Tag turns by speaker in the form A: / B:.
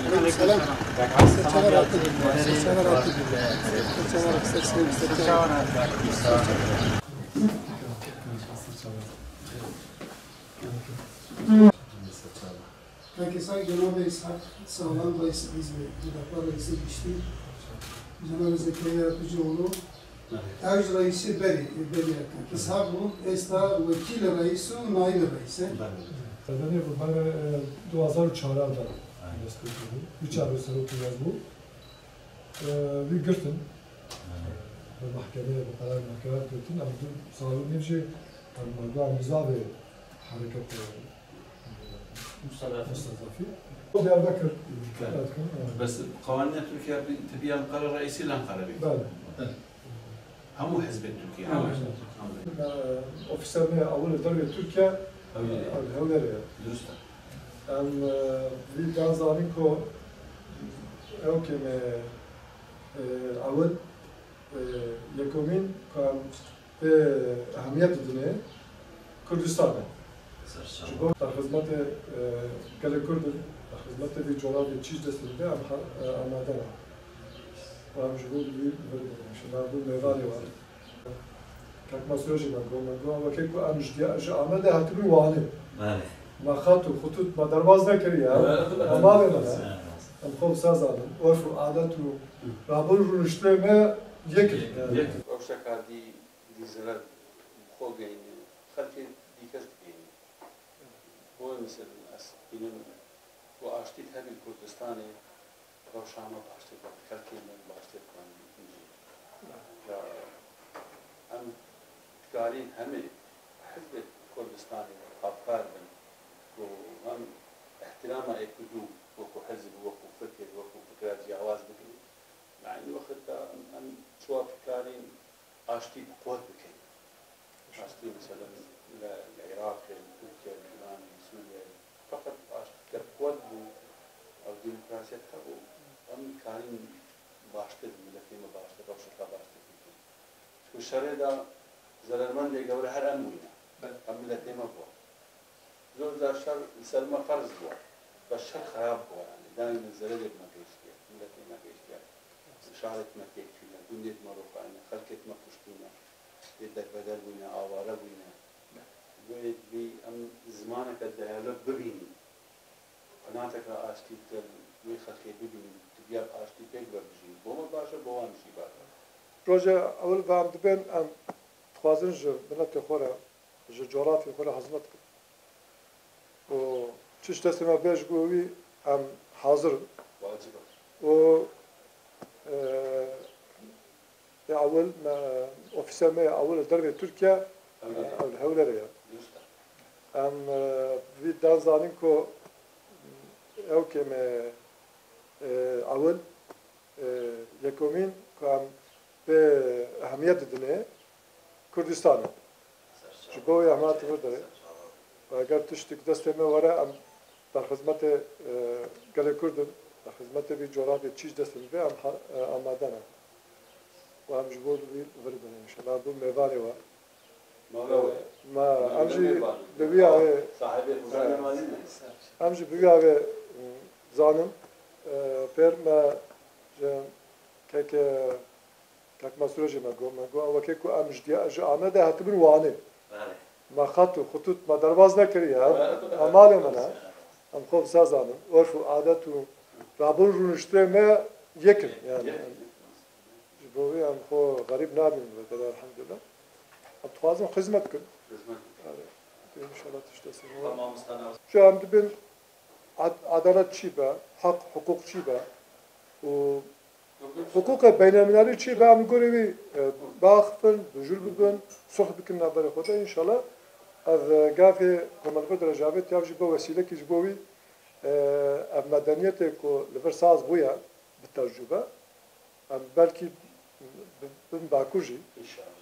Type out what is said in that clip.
A: سلام. Herkese Cenab-ı İshak sağlam reis hizmi, Mudaflar reisi geçti. Cenab-ı Zekeriya Yapıcıoğlu, Erc reisi Beri yakın. İshak bu, Esta vekil reisi, nail reisi.
B: Yani ben 2004'da destekledim. 3 ay sonra oturacağız bu. Bir girdim. Mahkemeye, bu kadar mahkemeye girdim. Ama bu sağlık ne şey, Marga imza ve hareket مستضافي.
C: دياربكر. بس قوانين تركيا تبي القرار الرئيسي لأنقرة.
B: بله.
C: هم حزب تركيا.
B: Ofislerine أول درجة تركيا. هوليريا.
C: درسته.
B: في دانزانيكو أوكي أول يكومين كان بأهمية الدنيا كردستان. شو در خدمت گل کرد در خدمت دی جواب چیز دستنده آماده است. و هم جواب بیرون شما بود میوانی وارد. که مسئولیتی من و که کو امجدی آماده هاتون وانه. ما خاطر خطوط ما درواز نکردیم. آماده نه. ام خوب سازادم. عرف و عادت و رابطه رو نشته ما یکی.
C: روشا کردی دیزلر خوگین خالتی دیکس هو مثل أسبين وأشتيت هذه الكردستاني روشامة باشتيت كالكين باشتيت كان يا أم تقارين همي حزب الكردستاني أفكار من وهم احترام أكدو وكو حزب وكو فكرة جواز بكين مع إنه وقت أم شو أفكارين أشتيت قوة بكين أشتيت مثلا العراق تركيا لبنان سوريا فقط كقوة أو ديمقراطية كابو أم كارين باشتر ملتين باشتر روشة باشتر شو الشرع ده زلمن ده جوره هر أموينا أم ملتين ما بوا زور ده شر سلمة فرض بوا بس شر خراب بوا يعني دائما الزلمة ما كيش كيا ملتين ما كيش كيا شعرت ما كيش فينا دنيت ما رفعنا خلقت ما كشتينا يدك بدل بينا آوارة بينا بي أم زمانك الديالوج ببيني قناتك آشتي تل ويخلقي ببيني تبيع آشتي بيكبر بجين بوما باشا بوام شي باشا
B: روجا أول بعم دبن أم خوازن جو بنات خورا جو جغرافي خورا هزمت و تشت اسمه بيش قوي أم حاضر
C: واجبة
B: و أول ما أوفيسر ما أول درجة تركيا أو الهولرية أم في دانزانينكو أو كم أول يكومين كم بأهمية الدنيا كردستان شبوي أهمية تفرده وأجر تشتك دستمه ورا أم در خدمت گل کردن در خدمت بی جورابی چیز دستم به أم آمادنه و أم جبود بی وردن إن شاء الله بول میوانی و ما امجي ببيع
C: صاحبي خزانة مالينا
B: امجي ببيع زانم بير ما كك مسؤولي ما جو وكيكو امجدي اجي عمده هتبن وانه ما خطوط ما درواز نكري امال منا ام خوب سازانم عرف عادت و رابون رونشته ما يكن يعني جبوي ام خو غريب نابين بدل الحمد لله أتوازن خدمت كن. إن شاء الله تشتغل. شو عم تبين عدالة شيبة حق حقوق شيبة و حقوق بين المناري شيبة عم نقولي باخفن بجول ببن صح بكنا برا خدا إن شاء الله هذا قافي كمان بدر جابت يافج بو وسيلة كيجبوي مدنيته كو لفرساز بويا بالتجربة بلكي بن باكوجي.
C: إن شاء الله.